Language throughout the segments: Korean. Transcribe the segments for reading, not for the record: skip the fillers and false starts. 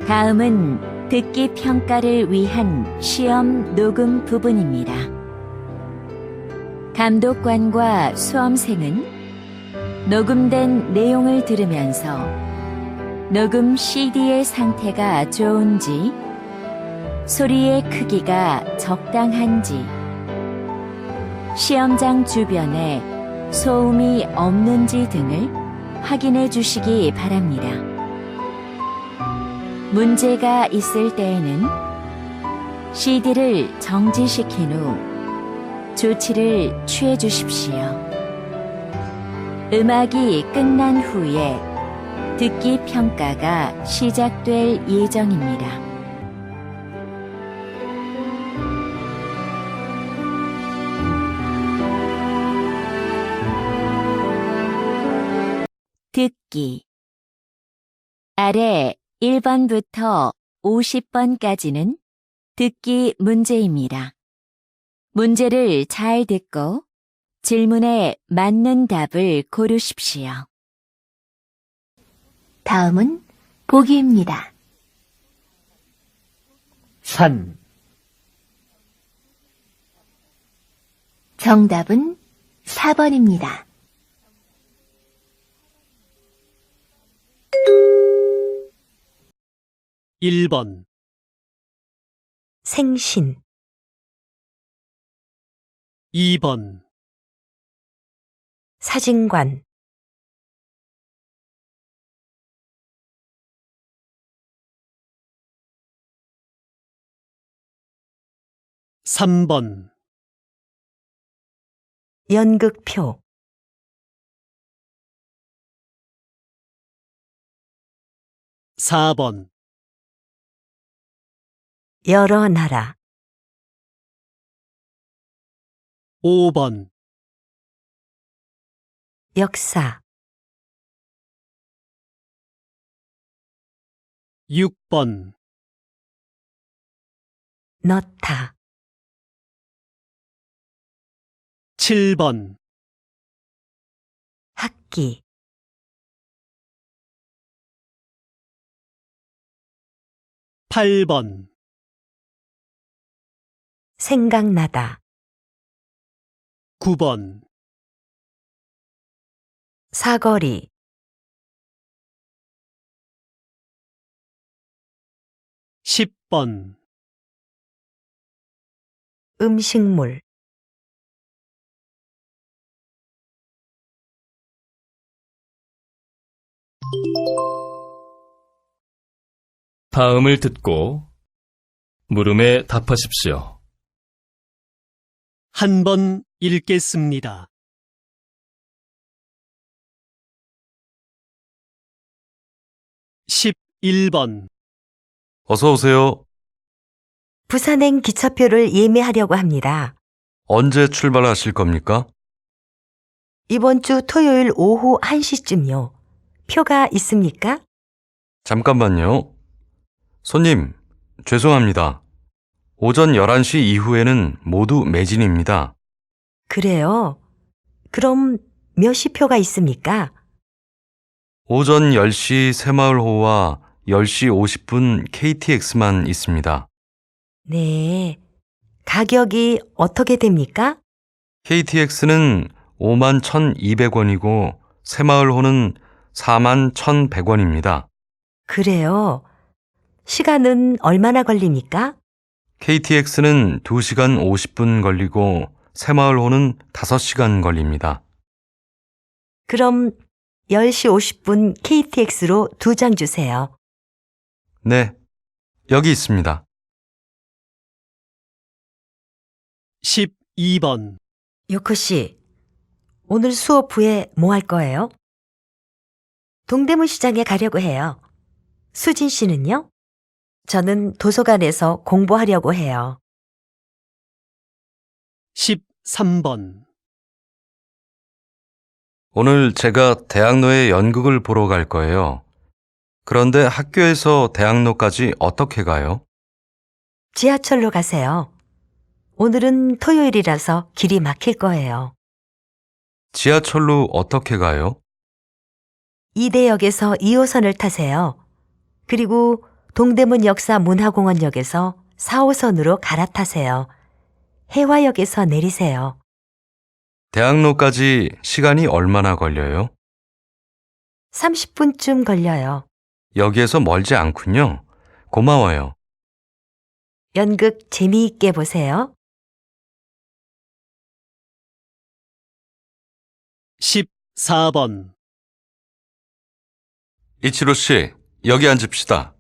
다음은 듣기 평가를 위한 시험 녹음 부분입니다. 감독관과 수험생은 녹음된 내용을 들으면서 녹음 CD의 상태가 좋은지, 소리의 크기가 적당한지, 시험장 주변에 소음이 없는지 등을 확인해 주시기 바랍니다. 문제가 있을 때에는 CD를 정지시킨 후 조치를 취해 주십시오. 음악이 끝난 후에 듣기 평가가 시작될 예정입니다. 듣기. 아래 1번부터 50번까지는 듣기 문제입니다. 문제를 잘 듣고 질문에 맞는 답을 고르십시오. 다음은 보기입니다. 산, 정답은 4번입니다. 일 번 생신, 2번 사진관, 3번 연극표, 4번 여러 나라, 5번 역사, 6번 넣다, 7번 학기, 8번 생각나다, 9번 사거리, 10번 음식물, 다음을 듣고 물음에 답하십시오. 한 번 읽겠습니다. (11번) 어서 오세요. 부산행 기차표를 예매하려고 합니다. 언제 출발하실 겁니까? 이번 주 토요일 오후 1시쯤요. 표가 있습니까? 잠깐만요. 손님, 죄송합니다. 오전 11시 이후에는 모두 매진입니다. 그래요? 그럼 몇 시 표가 있습니까? 오전 10시 새마을호와 10시 50분 KTX만 있습니다. 네. 가격이 어떻게 됩니까? KTX는 51,200원이고 새마을호는 41,100원입니다. 그래요. 시간은 얼마나 걸립니까? KTX는 2시간 50분 걸리고 새마을호는 5시간 걸립니다. 그럼 10시 50분 KTX로 2장 주세요. 네, 여기 있습니다. 12번 요코 씨, 오늘 수업 후에 뭐 할 거예요? 동대문 시장에 가려고 해요. 수진 씨는요? 저는 도서관에서 공부하려고 해요. 13번 오늘 제가 대학로에 연극을 보러 갈 거예요. 그런데 학교에서 대학로까지 어떻게 가요? 지하철로 가세요. 오늘은 토요일이라서 길이 막힐 거예요. 지하철로 어떻게 가요? 이대역에서 2호선을 타세요. 그리고 동대문 역사 문화공원역에서 4호선으로 갈아타세요. 해화역에서 내리세요. 대학로까지 시간이 얼마나 걸려요? 30분쯤 걸려요. 여기에서 멀지 않군요. 고마워요. 연극 재미있게 보세요. 14번. 이치로 씨, 여기 앉읍시다.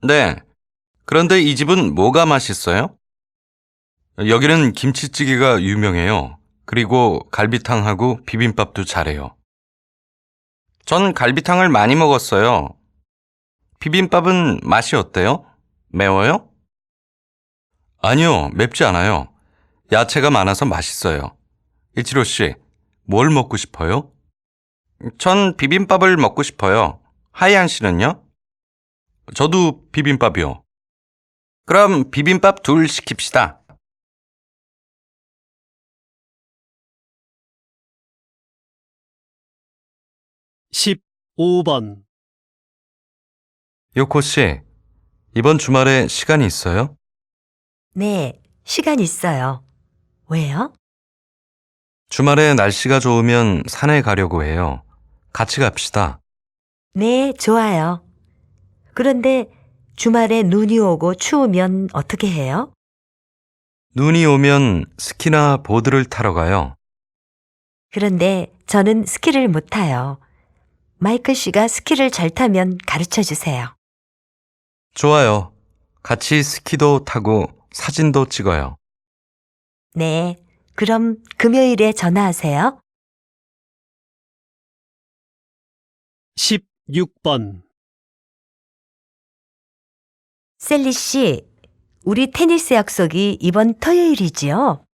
네. 그런데 이 집은 뭐가 맛있어요? 여기는 김치찌개가 유명해요. 그리고 갈비탕하고 비빔밥도 잘해요. 전 갈비탕을 많이 먹었어요. 비빔밥은 맛이 어때요? 매워요? 아니요, 맵지 않아요. 야채가 많아서 맛있어요. 이치로 씨, 뭘 먹고 싶어요? 전 비빔밥을 먹고 싶어요. 하이안 씨는요? 저도 비빔밥이요. 그럼 비빔밥 둘 시킵시다. 15번. 요코 씨, 이번 주말에 시간이 있어요? 네, 시간 있어요. 왜요? 주말에 날씨가 좋으면 산에 가려고 해요. 같이 갑시다. 네, 좋아요. 그런데 주말에 눈이 오고 추우면 어떻게 해요? 눈이 오면 스키나 보드를 타러 가요. 그런데 저는 스키를 못 타요. 마이클 씨가 스키를 잘 타면 가르쳐 주세요. 좋아요. 같이 스키도 타고 사진도 찍어요. 네, 그럼 금요일에 전화하세요. 16번. 셀리 씨, 우리 테니스 약속이 이번 토요일이지요?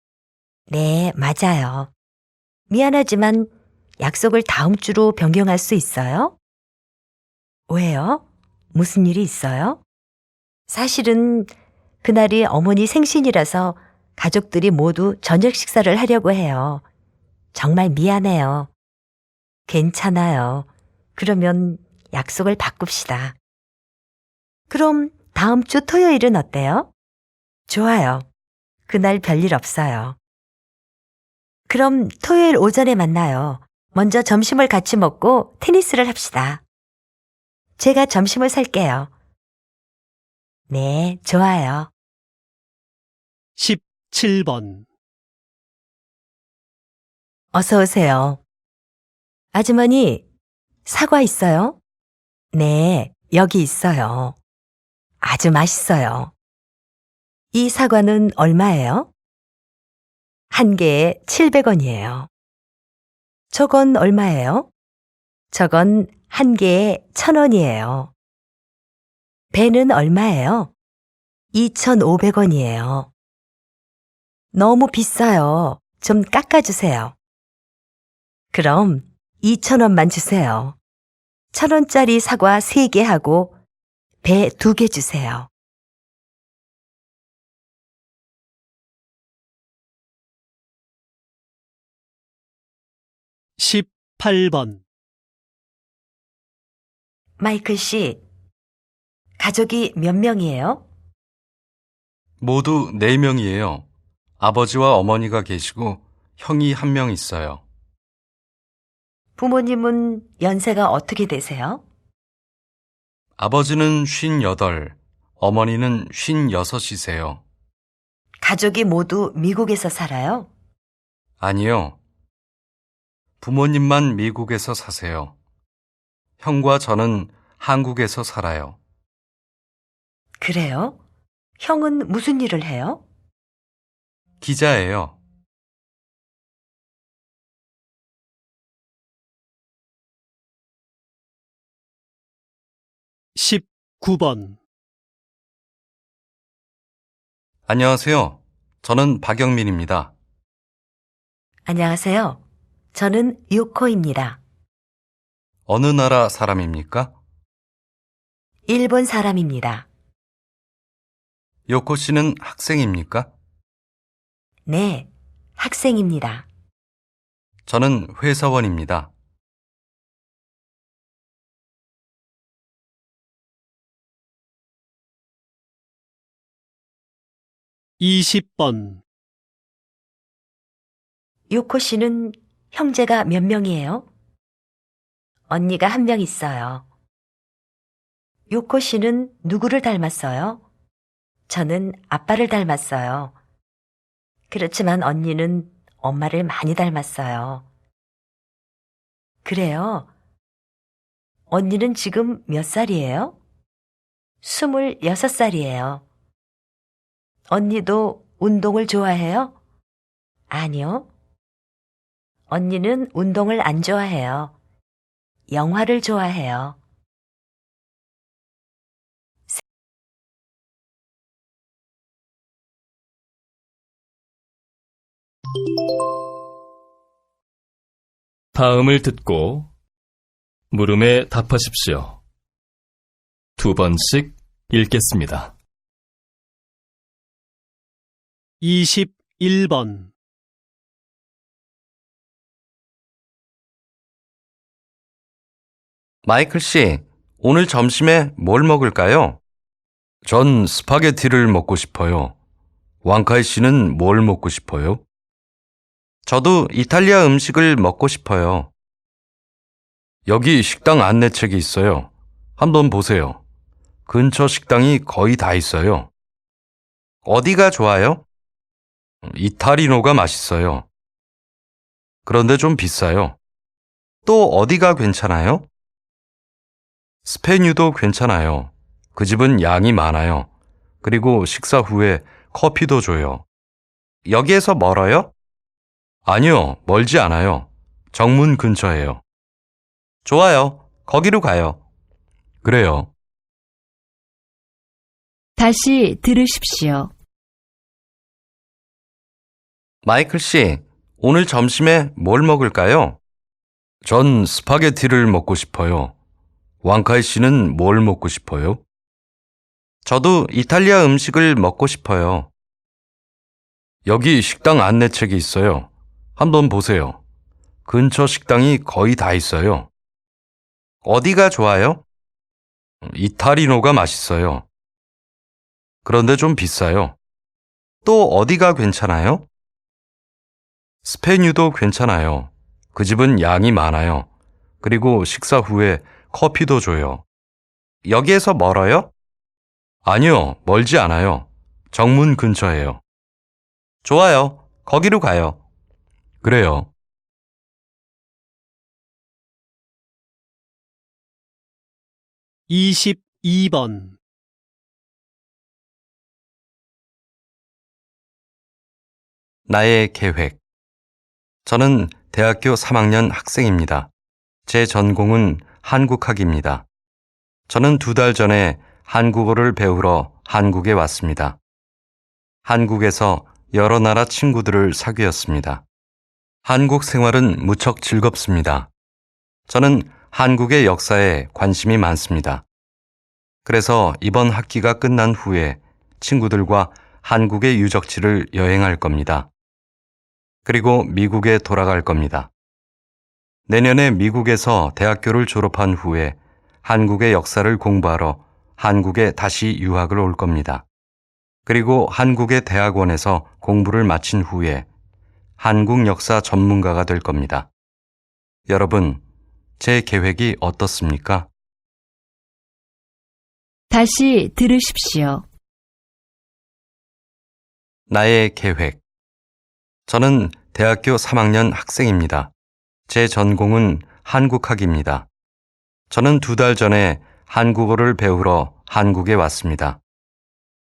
네, 맞아요. 미안하지만 약속을 다음 주로 변경할 수 있어요? 왜요? 무슨 일이 있어요? 사실은 그날이 어머니 생신이라서 가족들이 모두 저녁 식사를 하려고 해요. 정말 미안해요. 괜찮아요. 그러면 약속을 바꿉시다. 그럼 다음 주 토요일은 어때요? 좋아요. 그날 별일 없어요. 그럼 토요일 오전에 만나요. 먼저 점심을 같이 먹고 테니스를 합시다. 제가 점심을 살게요. 네, 좋아요. 17번. 어서 오세요. 아주머니, 사과 있어요? 네, 여기 있어요. 아주 맛있어요. 이 사과는 얼마예요? 한 개에 700원이에요. 저건 얼마예요? 저건 한 개에 1,000원이에요. 배는 얼마예요? 2,500원이에요. 너무 비싸요. 좀 깎아주세요. 그럼 2,000원만 주세요. 1,000원짜리 사과 3개 하고 배 2개 주세요. 18번. 마이클 씨, 가족이 몇 명이에요? 모두 4명이에요. 아버지와 어머니가 계시고 형이 1명 있어요. 부모님은 연세가 어떻게 되세요? 아버지는 58, 어머니는 56이세요. 가족이 모두 미국에서 살아요? 아니요. 부모님만 미국에서 사세요. 형과 저는 한국에서 살아요. 그래요? 형은 무슨 일을 해요? 기자예요. 19번. 안녕하세요. 저는 박영민입니다. 안녕하세요. 저는 요코입니다. 어느 나라 사람입니까? 일본 사람입니다. 요코 씨는 학생입니까? 네, 학생입니다. 저는 회사원입니다. 20번, 요코 씨는 형제가 몇 명이에요? 언니가 한 명 있어요. 요코 씨는 누구를 닮았어요? 저는 아빠를 닮았어요. 그렇지만 언니는 엄마를 많이 닮았어요. 그래요? 언니는 지금 몇 살이에요? 26살이에요. 언니도 운동을 좋아해요? 아니요. 언니는 운동을 안 좋아해요. 영화를 좋아해요. 다음을 듣고 물음에 답하십시오. 2번씩 읽겠습니다. 21번, 마이클 씨, 오늘 점심에 뭘 먹을까요? 전 스파게티를 먹고 싶어요. 왕카이 씨는 뭘 먹고 싶어요? 저도 이탈리아 음식을 먹고 싶어요. 여기 식당 안내책이 있어요. 한번 보세요. 근처 식당이 거의 다 있어요. 어디가 좋아요? 이탈리노가 맛있어요. 그런데 좀 비싸요. 또 어디가 괜찮아요? 스페뉴도 괜찮아요. 그 집은 양이 많아요. 그리고 식사 후에 커피도 줘요. 여기에서 멀어요? 아니요, 멀지 않아요. 정문 근처예요. 좋아요. 거기로 가요. 그래요. 다시 들으십시오. 마이클 씨, 오늘 점심에 뭘 먹을까요? 전 스파게티를 먹고 싶어요. 왕카이 씨는 뭘 먹고 싶어요? 저도 이탈리아 음식을 먹고 싶어요. 여기 식당 안내책이 있어요. 한번 보세요. 근처 식당이 거의 다 있어요. 어디가 좋아요? 이탈리노가 맛있어요. 그런데 좀 비싸요. 또 어디가 괜찮아요? 스페뉴도 괜찮아요. 그 집은 양이 많아요. 그리고 식사 후에 커피도 줘요. 여기에서 멀어요? 아니요, 멀지 않아요. 정문 근처예요. 좋아요. 거기로 가요. 그래요. 22번, 나의 계획. 저는 대학교 3학년 학생입니다. 제 전공은 한국학입니다. 저는 2달 전에 한국어를 배우러 한국에 왔습니다. 한국에서 여러 나라 친구들을 사귀었습니다. 한국 생활은 무척 즐겁습니다. 저는 한국의 역사에 관심이 많습니다. 그래서 이번 학기가 끝난 후에 친구들과 한국의 유적지를 여행할 겁니다. 그리고 미국에 돌아갈 겁니다. 내년에 미국에서 대학교를 졸업한 후에 한국의 역사를 공부하러 한국에 다시 유학을 올 겁니다. 그리고 한국의 대학원에서 공부를 마친 후에 한국 역사 전문가가 될 겁니다. 여러분, 제 계획이 어떻습니까? 다시 들으십시오. 나의 계획. 저는 대학교 3학년 학생입니다. 제 전공은 한국학입니다. 저는 2달 전에 한국어를 배우러 한국에 왔습니다.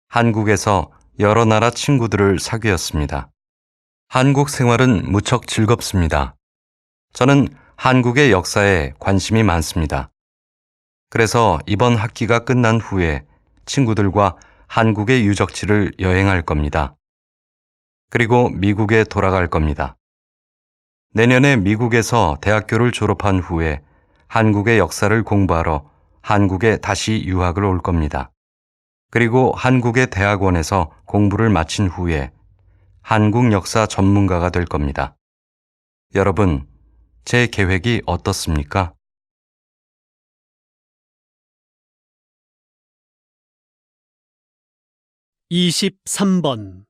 한국에서 여러 나라 친구들을 사귀었습니다. 한국 생활은 무척 즐겁습니다. 저는 한국의 역사에 관심이 많습니다. 그래서 이번 학기가 끝난 후에 친구들과 한국의 유적지를 여행할 겁니다. 그리고 미국에 돌아갈 겁니다. 내년에 미국에서 대학교를 졸업한 후에 한국의 역사를 공부하러 한국에 다시 유학을 올 겁니다. 그리고 한국의 대학원에서 공부를 마친 후에 한국 역사 전문가가 될 겁니다. 여러분, 제 계획이 어떻습니까? 23번,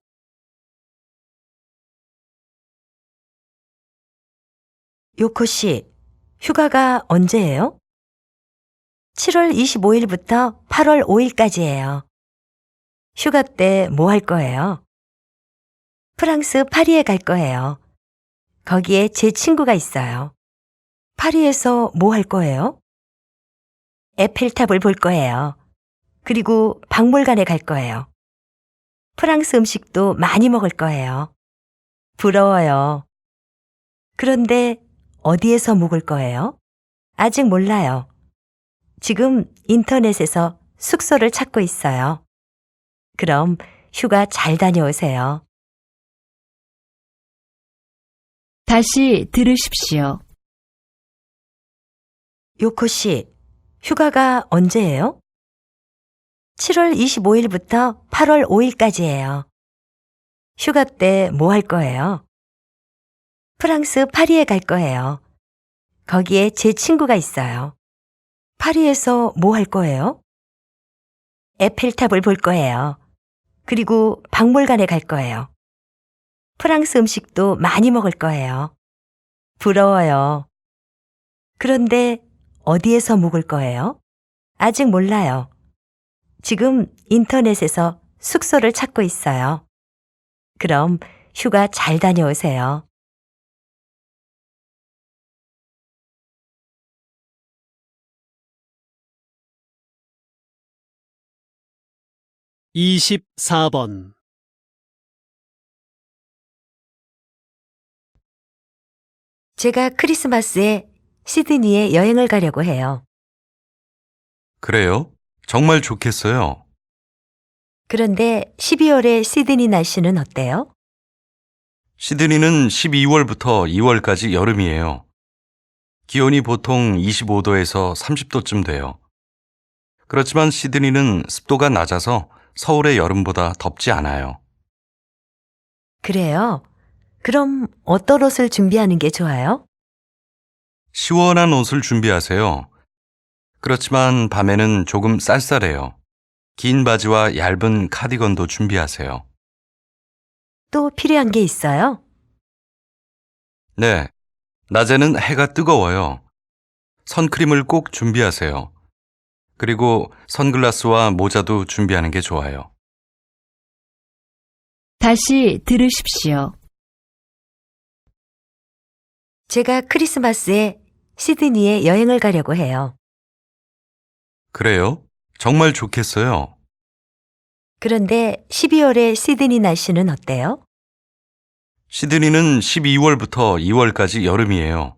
요코 씨, 휴가가 언제예요? 7월 25일부터 8월 5일까지예요. 휴가 때 뭐 할 거예요? 프랑스 파리에 갈 거예요. 거기에 제 친구가 있어요. 파리에서 뭐 할 거예요? 에펠탑을 볼 거예요. 그리고 박물관에 갈 거예요. 프랑스 음식도 많이 먹을 거예요. 부러워요. 그런데 어디에서 묵을 거예요? 아직 몰라요. 지금 인터넷에서 숙소를 찾고 있어요. 그럼 휴가 잘 다녀오세요. 다시 들으십시오. 요코 씨, 휴가가 언제예요? 7월 25일부터 8월 5일까지예요. 휴가 때 뭐 할 거예요? 프랑스 파리에 갈 거예요. 거기에 제 친구가 있어요. 파리에서 뭐 할 거예요? 에펠탑을 볼 거예요. 그리고 박물관에 갈 거예요. 프랑스 음식도 많이 먹을 거예요. 부러워요. 그런데 어디에서 묵을 거예요? 아직 몰라요. 지금 인터넷에서 숙소를 찾고 있어요. 그럼 휴가 잘 다녀오세요. (24번) 제가 크리스마스에 시드니에 여행을 가려고 해요. 그래요? 정말 좋겠어요. 그런데 12월에 시드니 날씨는 어때요? 시드니는 12월부터 2월까지 여름이에요. 기온이 보통 25도에서 30도쯤 돼요. 그렇지만 시드니는 습도가 낮아서 서울의 여름보다 덥지 않아요. 그래요? 그럼 어떤 옷을 준비하는 게 좋아요? 시원한 옷을 준비하세요. 그렇지만 밤에는 조금 쌀쌀해요. 긴 바지와 얇은 카디건도 준비하세요. 또 필요한 게 있어요? 네, 낮에는 해가 뜨거워요. 선크림을 꼭 준비하세요. 그리고 선글라스와 모자도 준비하는 게 좋아요. 다시 들으십시오. 제가 크리스마스에 시드니에 여행을 가려고 해요. 그래요? 정말 좋겠어요. 그런데 12월에 시드니 날씨는 어때요? 시드니는 12월부터 2월까지 여름이에요.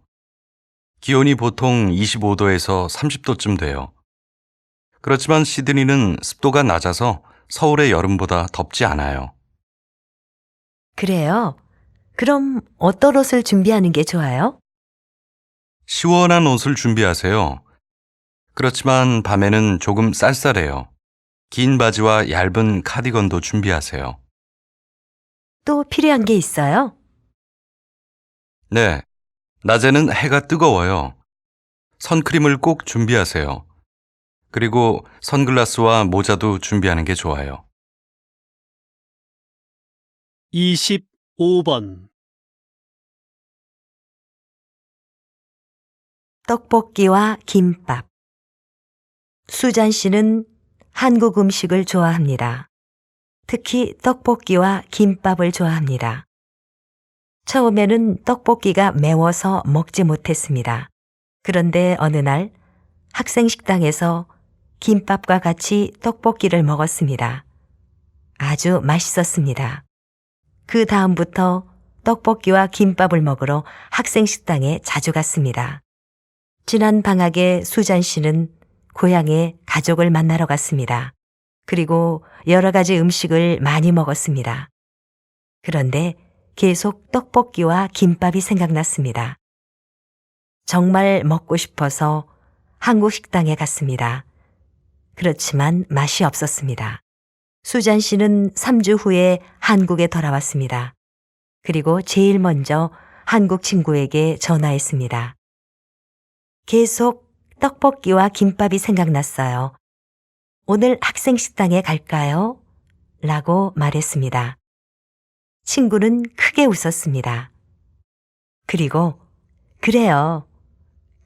기온이 보통 25도에서 30도쯤 돼요. 그렇지만 시드니는 습도가 낮아서 서울의 여름보다 덥지 않아요. 그래요? 그럼 어떤 옷을 준비하는 게 좋아요? 시원한 옷을 준비하세요. 그렇지만 밤에는 조금 쌀쌀해요. 긴 바지와 얇은 카디건도 준비하세요. 또 필요한 게 있어요? 네, 낮에는 해가 뜨거워요. 선크림을 꼭 준비하세요. 그리고 선글라스와 모자도 준비하는 게 좋아요. 25번 떡볶이와 김밥. 수잔 씨는 한국 음식을 좋아합니다. 특히 떡볶이와 김밥을 좋아합니다. 처음에는 떡볶이가 매워서 먹지 못했습니다. 그런데 어느 날 학생 식당에서 김밥과 같이 떡볶이를 먹었습니다. 아주 맛있었습니다. 그 다음부터 떡볶이와 김밥을 먹으러 학생 식당에 자주 갔습니다. 지난 방학에 수잔 씨는 고향에 가족을 만나러 갔습니다. 그리고 여러 가지 음식을 많이 먹었습니다. 그런데 계속 떡볶이와 김밥이 생각났습니다. 정말 먹고 싶어서 한국 식당에 갔습니다. 그렇지만 맛이 없었습니다. 수잔 씨는 3주 후에 한국에 돌아왔습니다. 그리고 제일 먼저 한국 친구에게 전화했습니다. 계속 떡볶이와 김밥이 생각났어요. 오늘 학생 식당에 갈까요? 라고 말했습니다. 친구는 크게 웃었습니다. 그리고 그래요.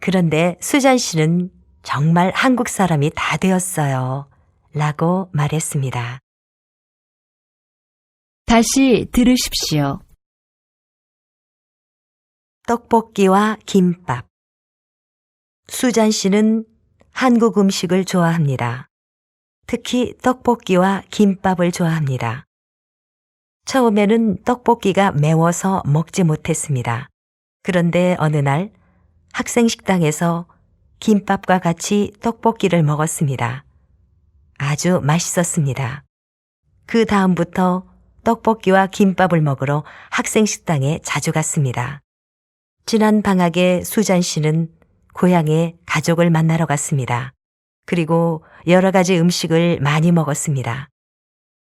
그런데 수잔 씨는 정말 한국 사람이 다 되었어요. 라고 말했습니다. 다시 들으십시오. 떡볶이와 김밥. 수잔 씨는 한국 음식을 좋아합니다. 특히 떡볶이와 김밥을 좋아합니다. 처음에는 떡볶이가 매워서 먹지 못했습니다. 그런데 어느 날 학생 식당에서 김밥과 같이 떡볶이를 먹었습니다. 아주 맛있었습니다. 그 다음부터 떡볶이와 김밥을 먹으러 학생 식당에 자주 갔습니다. 지난 방학에 수잔 씨는 고향에 가족을 만나러 갔습니다. 그리고 여러 가지 음식을 많이 먹었습니다.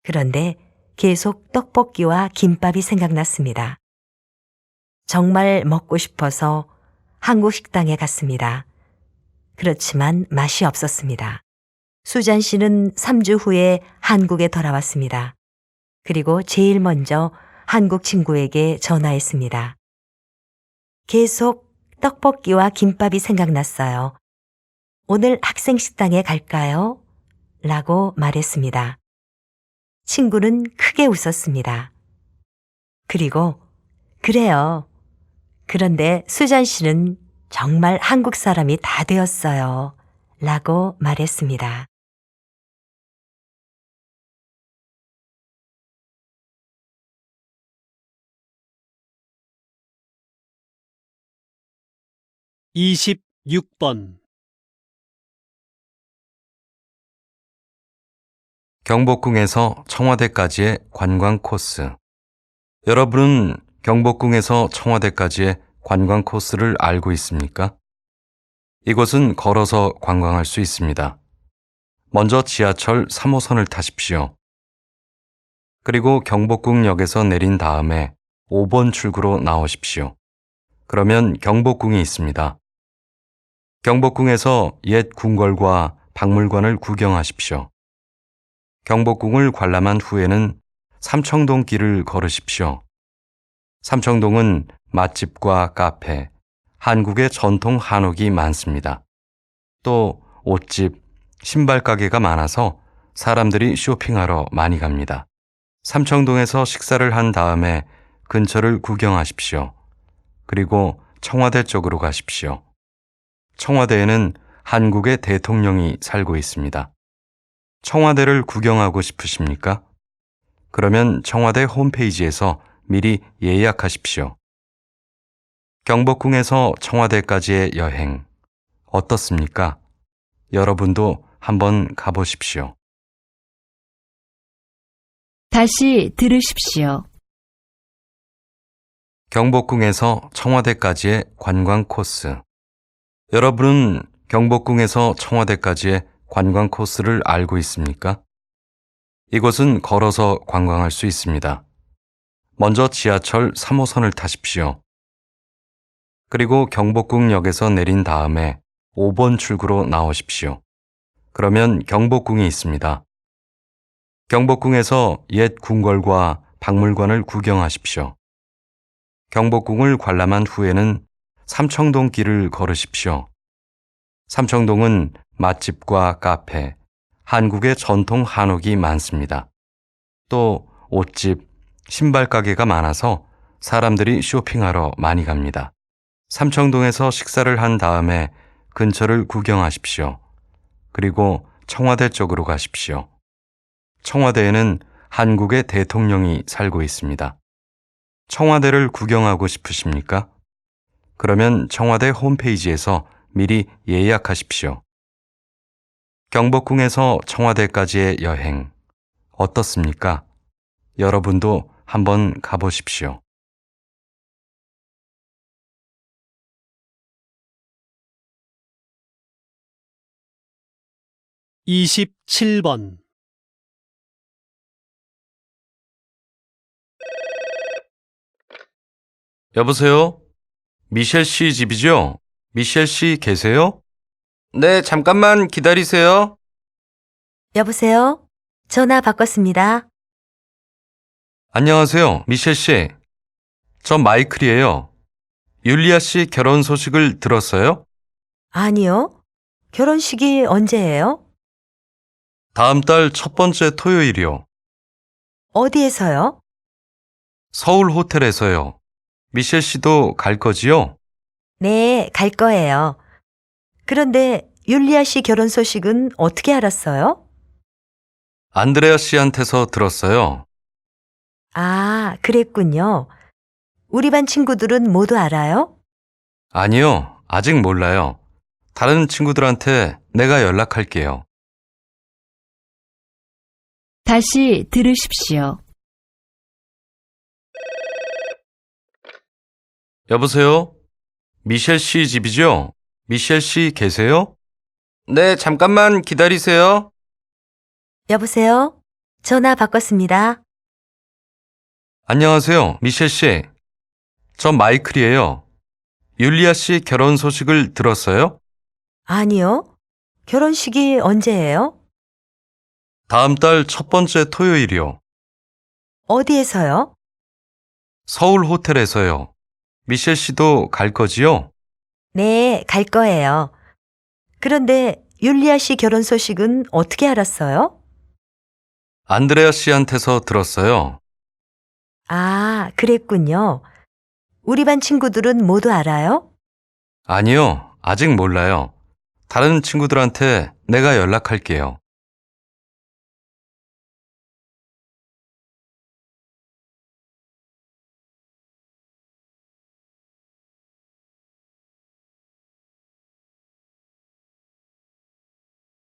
그런데 계속 떡볶이와 김밥이 생각났습니다. 정말 먹고 싶어서 한국 식당에 갔습니다. 그렇지만 맛이 없었습니다. 수잔 씨는 3주 후에 한국에 돌아왔습니다. 그리고 제일 먼저 한국 친구에게 전화했습니다. 계속 떡볶이와 김밥이 생각났어요. 오늘 학생 식당에 갈까요? 라고 말했습니다. 친구는 크게 웃었습니다. 그리고 그래요. 그런데 수잔 씨는 정말 한국 사람이 다 되었어요. 라고 말했습니다. (26번) 경복궁에서 청와대까지의 관광 코스. 여러분은 경복궁에서 청와대까지의 관광 코스를 알고 있습니까? 이곳은 걸어서 관광할 수 있습니다. 먼저 지하철 3호선을 타십시오. 그리고 경복궁역에서 내린 다음에 5번 출구로 나오십시오. 그러면 경복궁이 있습니다. 경복궁에서 옛 궁궐과 박물관을 구경하십시오. 경복궁을 관람한 후에는 삼청동 길을 걸으십시오. 삼청동은 맛집과 카페, 한국의 전통 한옥이 많습니다. 또 옷집, 신발 가게가 많아서 사람들이 쇼핑하러 많이 갑니다. 삼청동에서 식사를 한 다음에 근처를 구경하십시오. 그리고 청와대 쪽으로 가십시오. 청와대에는 한국의 대통령이 살고 있습니다. 청와대를 구경하고 싶으십니까? 그러면 청와대 홈페이지에서 미리 예약하십시오. 경복궁에서 청와대까지의 여행 어떻습니까? 여러분도 한번 가보십시오. 다시 들으십시오. 경복궁에서 청와대까지의 관광 코스. 여러분은 경복궁에서 청와대까지의 관광 코스를 알고 있습니까? 이곳은 걸어서 관광할 수 있습니다. 먼저 지하철 3호선을 타십시오. 그리고 경복궁역에서 내린 다음에 5번 출구로 나오십시오. 그러면 경복궁이 있습니다. 경복궁에서 옛 궁궐과 박물관을 구경하십시오. 경복궁을 관람한 후에는 삼청동 길을 걸으십시오. 삼청동은 맛집과 카페, 한국의 전통 한옥이 많습니다. 또 옷집, 신발 가게가 많아서 사람들이 쇼핑하러 많이 갑니다. 삼청동에서 식사를 한 다음에 근처를 구경하십시오. 그리고 청와대 쪽으로 가십시오. 청와대에는 한국의 대통령이 살고 있습니다. 청와대를 구경하고 싶으십니까? 그러면 청와대 홈페이지에서 미리 예약하십시오. 경복궁에서 청와대까지의 여행 어떻습니까? 여러분도 한번 가보십시오. (27번) 여보세요? 미셸 씨 집이죠? 미셸 씨 계세요? 네, 잠깐만 기다리세요. 여보세요? 전화 바꿨습니다. 안녕하세요, 미셸 씨. 저 마이클이에요. 율리아 씨 결혼 소식을 들었어요? 아니요. 결혼식이 언제예요? 다음 달 첫 번째 토요일이요. 어디에서요? 서울 호텔에서요. 미셸 씨도 갈 거지요? 네, 갈 거예요. 그런데 율리아 씨 결혼 소식은 어떻게 알았어요? 안드레아 씨한테서 들었어요. 아, 그랬군요. 우리 반 친구들은 모두 알아요? 아니요, 아직 몰라요. 다른 친구들한테 내가 연락할게요. 다시 들으십시오. 여보세요? 미셸 씨 집이죠? 미셸 씨 계세요? 네, 잠깐만 기다리세요. 여보세요? 전화 바꿨습니다. 안녕하세요, 미셸 씨. 저 마이클이에요. 율리아 씨 결혼 소식을 들었어요? 아니요. 결혼식이 언제예요? 다음 달 첫 번째 토요일이요. 어디에서요? 서울 호텔에서요. 미셸 씨도 갈 거지요? 네, 갈 거예요. 그런데 율리아 씨 결혼 소식은 어떻게 알았어요? 안드레아 씨한테서 들었어요. 아, 그랬군요. 우리 반 친구들은 모두 알아요? 아니요, 아직 몰라요. 다른 친구들한테 내가 연락할게요.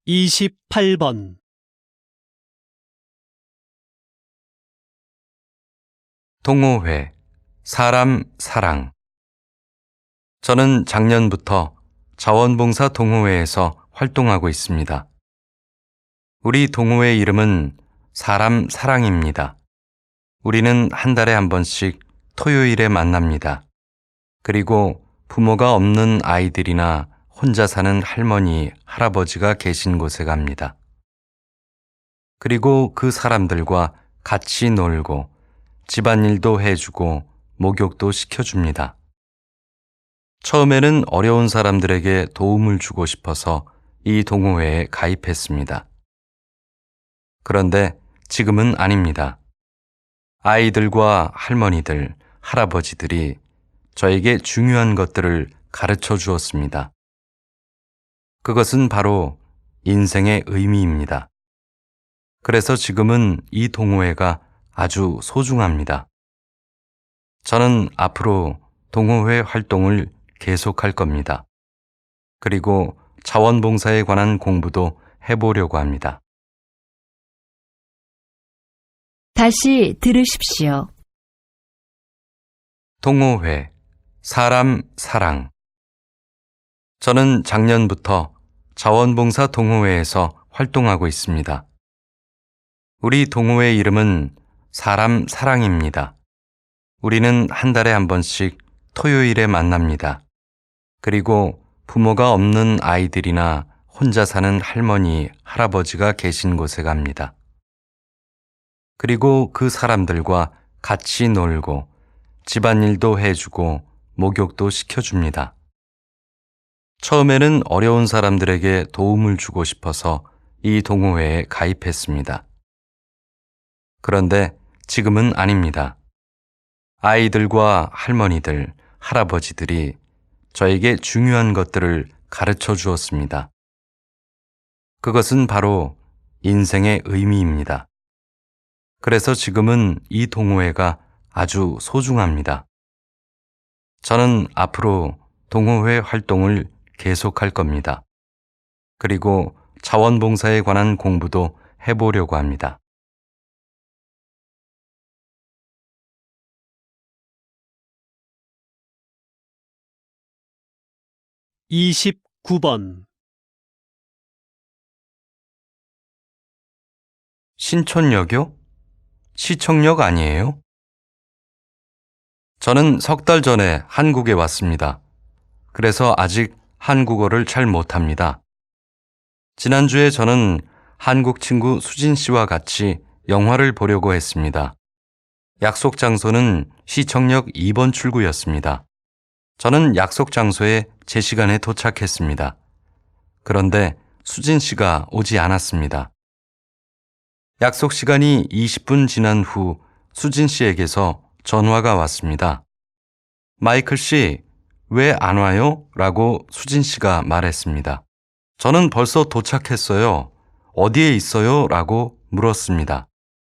이십팔 번 동호회, 사람, 사랑. 저는 작년부터 자원봉사 동호회에서 활동하고 있습니다. 우리 동호회 이름은 사람, 사랑입니다. 우리는 한 달에 한 번씩 토요일에 만납니다. 그리고 부모가 없는 아이들이나 혼자 사는 할머니, 할아버지가 계신 곳에 갑니다. 그리고 그 사람들과 같이 놀고 집안일도 해주고 목욕도 시켜줍니다. 처음에는 어려운 사람들에게 도움을 주고 싶어서 이 동호회에 가입했습니다. 그런데 지금은 아닙니다. 아이들과 할머니들, 할아버지들이 저에게 중요한 것들을 가르쳐 주었습니다. 그것은 바로 인생의 의미입니다. 그래서 지금은 이 동호회가 아주 소중합니다. 저는 앞으로 동호회 활동을 계속할 겁니다. 그리고 자원봉사에 관한 공부도 해보려고 합니다. 다시 들으십시오. 동호회, 사람, 사랑. 저는 작년부터 자원봉사 동호회에서 활동하고 있습니다. 우리 동호회 이름은 사람, 사랑입니다. 우리는 한 달에 한 번씩 토요일에 만납니다. 그리고 부모가 없는 아이들이나 혼자 사는 할머니, 할아버지가 계신 곳에 갑니다. 그리고 그 사람들과 같이 놀고 집안일도 해주고 목욕도 시켜줍니다. 처음에는 어려운 사람들에게 도움을 주고 싶어서 이 동호회에 가입했습니다. 그런데 지금은 아닙니다. 아이들과 할머니들, 할아버지들이 저에게 중요한 것들을 가르쳐 주었습니다. 그것은 바로 인생의 의미입니다. 그래서 지금은 이 동호회가 아주 소중합니다. 저는 앞으로 동호회 활동을 계속할 겁니다. 그리고 자원봉사에 관한 공부도 해보려고 합니다. 이십구 번 신촌역이요? 시청역 아니에요? 저는 석 달 전에 한국에 왔습니다. 그래서 아직 한국어를 잘 못합니다. 지난주에 저는 한국 친구 수진 씨와 같이 영화를 보려고 했습니다. 약속 장소는 시청역 2번 출구였습니다. 저는 약속 장소에 제 시간에 도착했습니다. 그런데 수진 씨가 오지 않았습니다. 약속 시간이 20분 지난 후 수진 씨에게서 전화가 왔습니다. 마이클 씨, 왜 안 와요? 라고 수진 씨가 말했습니다. 저는 벌써 도착했어요. 어디에 있어요? 라고 물었습니다.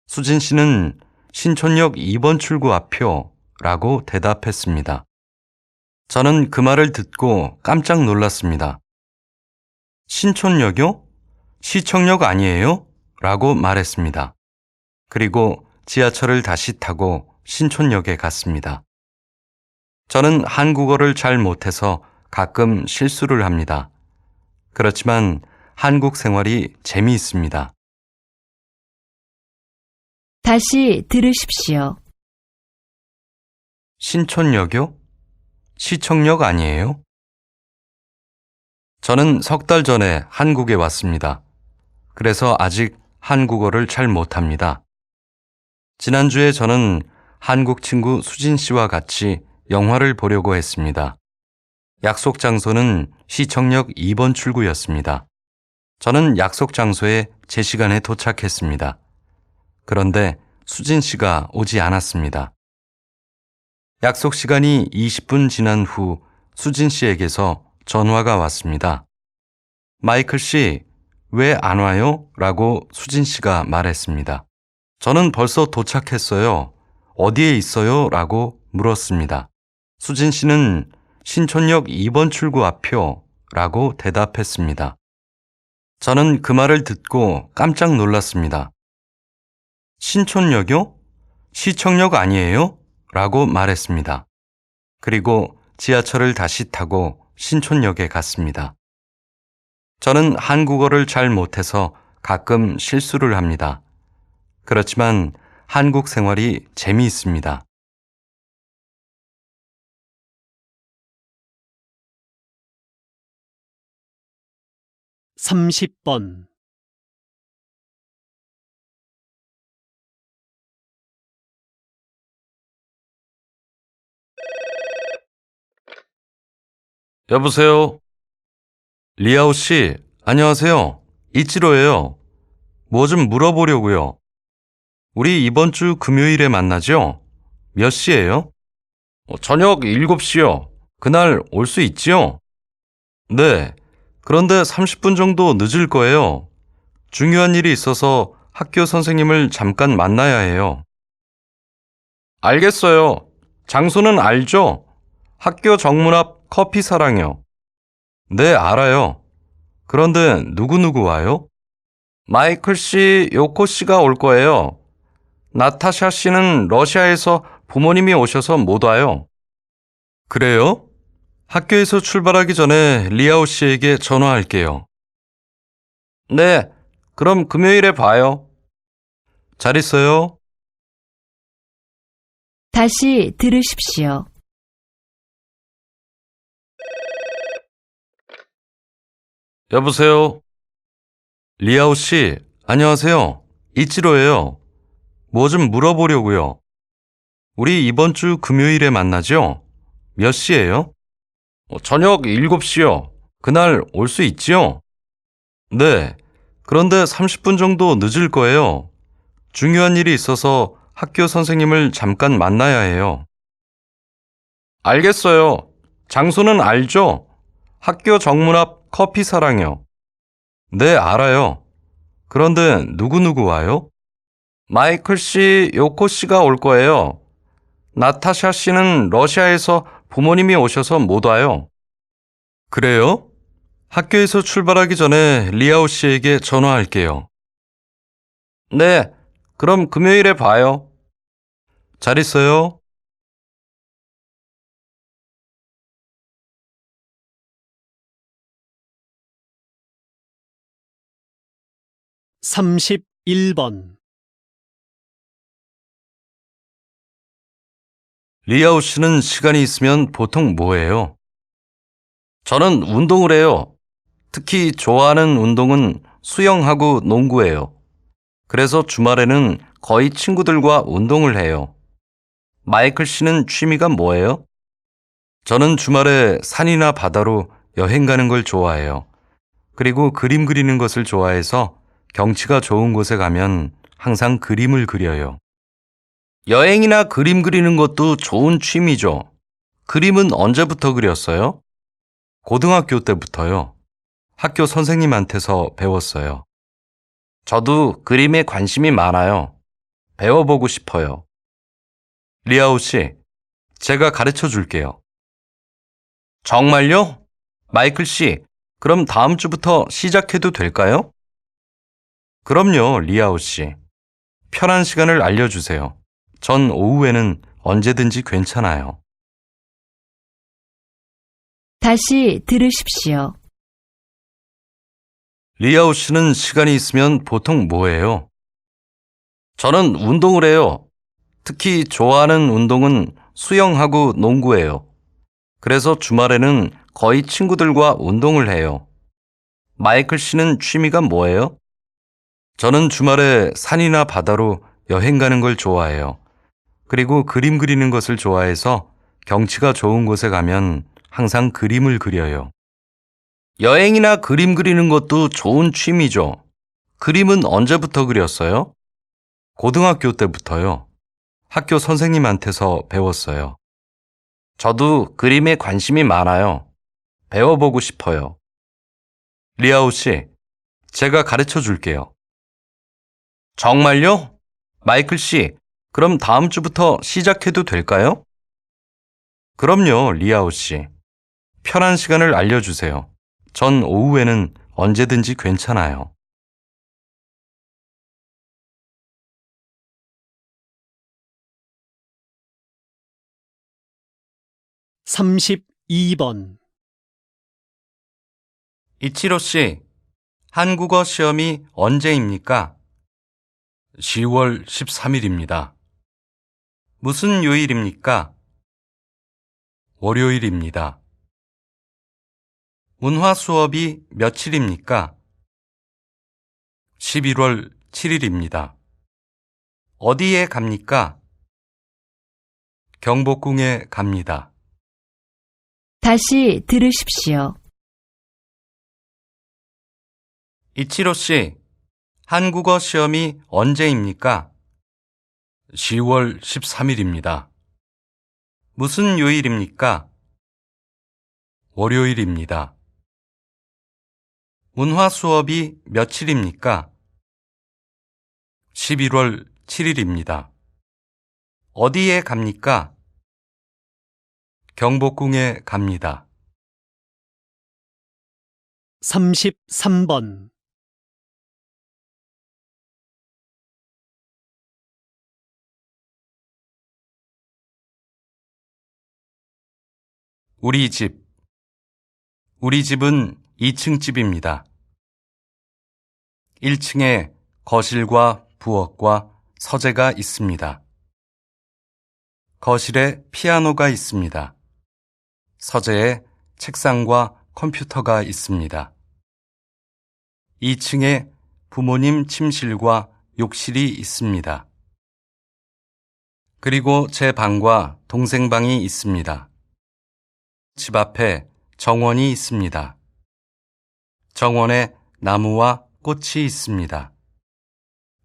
수진 씨는 신촌역 2번 출구 앞이요. 라고 대답했습니다. 저는 그 말을 듣고 깜짝 놀랐습니다. 신촌역이요? 시청역 아니에요? 라고 말했습니다. 그리고 지하철을 다시 타고 신촌역에 갔습니다. 저는 한국어를 잘 못해서 가끔 실수를 합니다. 그렇지만 한국 생활이 재미있습니다. 다시 들으십시오. 신촌역이요? 시청역 아니에요? 저는 석 달 전에 한국에 왔습니다. 그래서 아직 한국어를 잘 못합니다. 지난주에 저는 한국 친구 수진 씨와 같이 영화를 보려고 했습니다. 약속 장소는 시청역 2번 출구였습니다. 저는 약속 장소에 제 시간에 도착했습니다. 그런데 수진 씨가 오지 않았습니다. 약속 시간이 20분 지난 후 수진 씨에게서 전화가 왔습니다. 마이클 씨, 왜 안 와요? 라고 수진 씨가 말했습니다. 저는 벌써 도착했어요. 어디에 있어요? 라고 물었습니다. 수진 씨는 신촌역 2번 출구 앞이요. 라고 대답했습니다. 저는 그 말을 듣고 깜짝 놀랐습니다. 신촌역이요? 시청역 아니에요? 라고 말했습니다. 그리고 지하철을 다시 타고 신촌역에 갔습니다. 저는 한국어를 잘 못해서 가끔 실수를 합니다. 그렇지만 한국 생활이 재미있습니다. 30번. 여보세요? 리아오 씨, 안녕하세요. 이치로예요. 뭐 좀 물어보려고요. 우리 이번 주 금요일에 만나죠? 몇 시예요? 저녁 7시요. 그날 올 수 있지요? 네. 그런데 30분 정도 늦을 거예요. 중요한 일이 있어서 학교 선생님을 잠깐 만나야 해요. 알겠어요. 장소는 알죠? 학교 정문 앞 커피 사랑이요. 네, 알아요. 그런데 누구 와요? 마이클 씨, 요코 씨가 올 거예요. 나타샤 씨는 러시아에서 부모님이 오셔서 못 와요. 그래요? 학교에서 출발하기 전에 리아오 씨에게 전화할게요. 네, 그럼 금요일에 봐요. 잘 있어요. 다시 들으십시오. 여보세요? 리아오 씨, 안녕하세요. 이치로예요. 뭐 좀 물어보려고요. 우리 이번 주 금요일에 만나죠? 몇 시예요? 저녁 7시요. 그날 올 수 있지요? 네. 그런데 30분 정도 늦을 거예요. 중요한 일이 있어서 학교 선생님을 잠깐 만나야 해요. 알겠어요. 장소는 알죠? 학교 정문 앞 커피 사랑이요. 네, 알아요. 그런데 누구 와요? 마이클 씨, 요코 씨가 올 거예요. 나타샤 씨는 러시아에서 부모님이 오셔서 못 와요. 그래요? 학교에서 출발하기 전에 리아오 씨에게 전화할게요. 네, 그럼 금요일에 봐요. 잘 있어요. 31번. 리아오 씨는 시간이 있으면 보통 뭐 해요? 저는 운동을 해요. 특히 좋아하는 운동은 수영하고 농구예요. 그래서 주말에는 거의 친구들과 운동을 해요. 마이클 씨는 취미가 뭐예요? 저는 주말에 산이나 바다로 여행 가는 걸 좋아해요. 그리고 그림 그리는 것을 좋아해서 경치가 좋은 곳에 가면 항상 그림을 그려요. 여행이나 그림 그리는 것도 좋은 취미죠. 그림은 언제부터 그렸어요? 고등학교 때부터요. 학교 선생님한테서 배웠어요. 저도 그림에 관심이 많아요. 배워보고 싶어요. 리아오 씨, 제가 가르쳐 줄게요. 정말요? 마이클 씨, 그럼 다음 주부터 시작해도 될까요? 그럼요, 리아오 씨. 편한 시간을 알려주세요. 전 오후에는 언제든지 괜찮아요. 다시 들으십시오. 리아오 씨는 시간이 있으면 보통 뭐 해요? 저는 운동을 해요. 특히 좋아하는 운동은 수영하고 농구예요. 그래서 주말에는 거의 친구들과 운동을 해요. 마이클 씨는 취미가 뭐예요? 저는 주말에 산이나 바다로 여행 가는 걸 좋아해요. 그리고 그림 그리는 것을 좋아해서 경치가 좋은 곳에 가면 항상 그림을 그려요. 여행이나 그림 그리는 것도 좋은 취미죠. 그림은 언제부터 그렸어요? 고등학교 때부터요. 학교 선생님한테서 배웠어요. 저도 그림에 관심이 많아요. 배워보고 싶어요. 리아오 씨, 제가 가르쳐 줄게요. 정말요? 마이클 씨, 그럼 다음 주부터 시작해도 될까요? 그럼요, 리아오 씨. 편한 시간을 알려주세요. 전 오후에는 언제든지 괜찮아요. (32번) 이치로 씨, 한국어 시험이 언제입니까? 10월 13일입니다. 무슨 요일입니까? 월요일입니다. 문화 수업이 며칠입니까? 11월 7일입니다. 어디에 갑니까? 경복궁에 갑니다. 다시 들으십시오. 이치로 씨, 한국어 시험이 언제입니까? 10월 13일입니다. 무슨 요일입니까? 월요일입니다. 문화 수업이 며칠입니까? 11월 7일입니다. 어디에 갑니까? 경복궁에 갑니다. 33번 우리 집. 우리 집은 2층 집입니다. 1층에 거실과 부엌과 서재가 있습니다. 거실에 피아노가 있습니다. 서재에 책상과 컴퓨터가 있습니다. 2층에 부모님 침실과 욕실이 있습니다. 그리고 제 방과 동생 방이 있습니다. 집 앞에 정원이 있습니다. 정원에 나무와 꽃이 있습니다.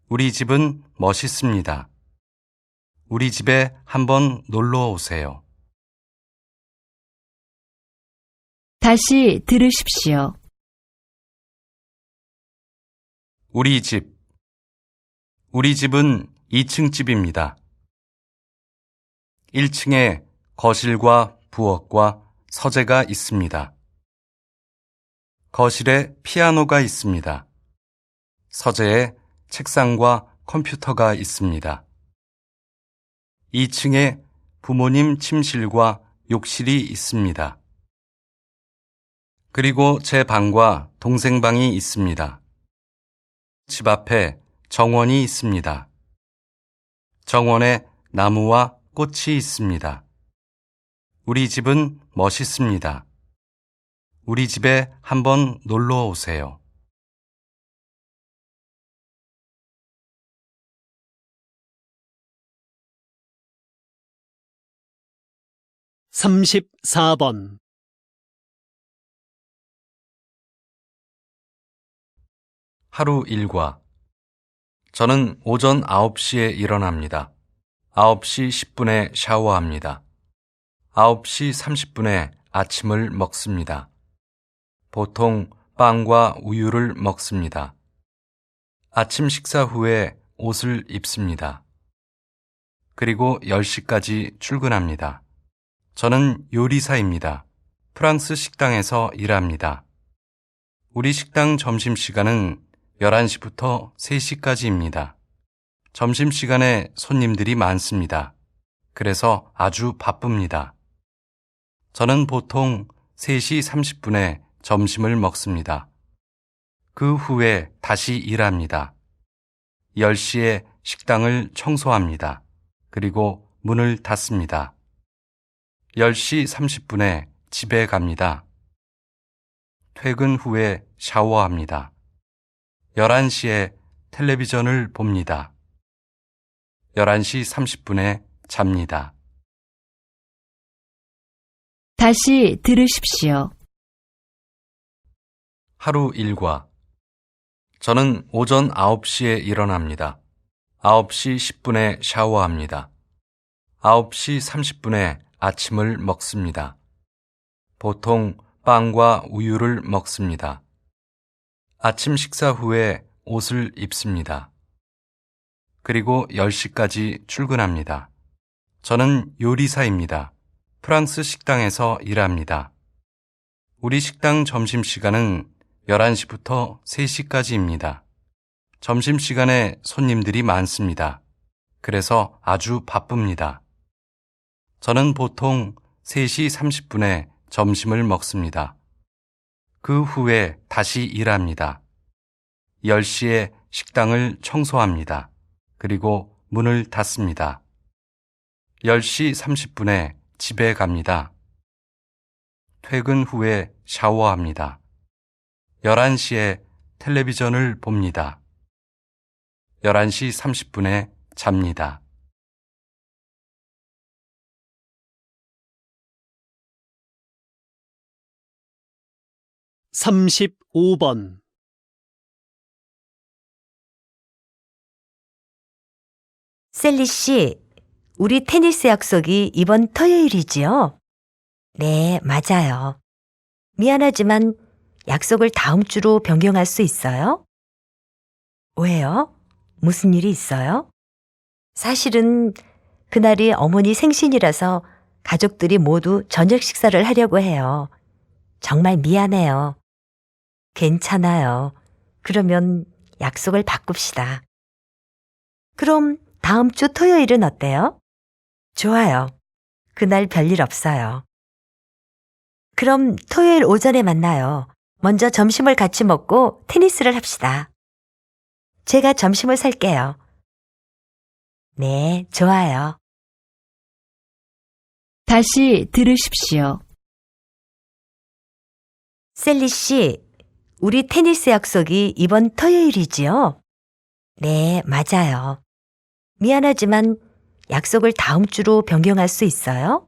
우리 집은 멋있습니다. 우리 집에 한번 놀러 오세요. 다시 들으십시오. 우리 집. 우리 집은 2층 집입니다. 1층에 거실과 부엌과 서재가 있습니다. 거실에 피아노가 있습니다. 서재에 책상과 컴퓨터가 있습니다. 2층에 부모님 침실과 욕실이 있습니다. 그리고 제 방과 동생 방이 있습니다. 집 앞에 정원이 있습니다. 정원에 나무와 꽃이 있습니다. 우리 집은 멋있습니다. 우리 집에 한번 놀러 오세요. 34번, 하루 일과. 저는 오전 9시에 일어납니다. 9시 10분에 샤워합니다. 9시 30분에 아침을 먹습니다. 보통 빵과 우유를 먹습니다. 아침 식사 후에 옷을 입습니다. 그리고 10시까지 출근합니다. 저는 요리사입니다. 프랑스 식당에서 일합니다. 우리 식당 점심시간은 11시부터 3시까지입니다. 점심시간에 손님들이 많습니다. 그래서 아주 바쁩니다. 저는 보통 3시 30분에 점심을 먹습니다. 그 후에 다시 일합니다. 10시에 식당을 청소합니다. 그리고 문을 닫습니다. 10시 30분에 집에 갑니다. 퇴근 후에 샤워합니다. 11시에 텔레비전을 봅니다. 11시 30분에 잡니다. 다시 들으십시오. 하루 일과. 저는 오전 9시에 일어납니다. 9시 10분에 샤워합니다. 9시 30분에 아침을 먹습니다. 보통 빵과 우유를 먹습니다. 아침 식사 후에 옷을 입습니다. 그리고 10시까지 출근합니다. 저는 요리사입니다. 프랑스 식당에서 일합니다. 우리 식당 점심시간은 11시부터 3시까지입니다. 점심시간에 손님들이 많습니다. 그래서 아주 바쁩니다. 저는 보통 3시 30분에 점심을 먹습니다. 그 후에 다시 일합니다. 10시에 식당을 청소합니다. 그리고 문을 닫습니다. 10시 30분에 집에 갑니다. 퇴근 후에 샤워합니다. 11시에 텔레비전을 봅니다. 11시 30분에 잡니다. 35번, 셀리 씨, 우리 테니스 약속이 이번 토요일이지요? 네, 맞아요. 미안하지만 약속을 다음 주로 변경할 수 있어요? 왜요? 무슨 일이 있어요? 사실은 그날이 어머니 생신이라서 가족들이 모두 저녁 식사를 하려고 해요. 정말 미안해요. 괜찮아요. 그러면 약속을 바꿉시다. 그럼 다음 주 토요일은 어때요? 좋아요. 그날 별일 없어요. 그럼 토요일 오전에 만나요. 먼저 점심을 같이 먹고 테니스를 합시다. 제가 점심을 살게요. 네, 좋아요. 다시 들으십시오. 셀리 씨, 우리 테니스 약속이 이번 토요일이지요? 네, 맞아요. 미안하지만 약속을 다음 주로 변경할 수 있어요?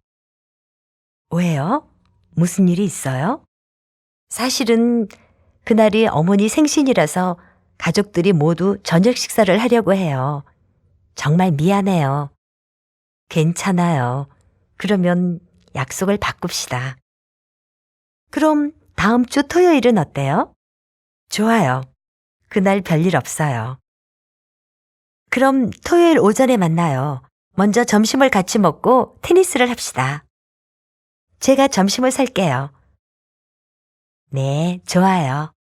왜요? 무슨 일이 있어요? 사실은 그날이 어머니 생신이라서 가족들이 모두 저녁 식사를 하려고 해요. 정말 미안해요. 괜찮아요. 그러면 약속을 바꿉시다. 그럼 다음 주 토요일은 어때요? 좋아요. 그날 별일 없어요. 그럼 토요일 오전에 만나요. 먼저 점심을 같이 먹고 테니스를 합시다. 제가 점심을 살게요. 네, 좋아요.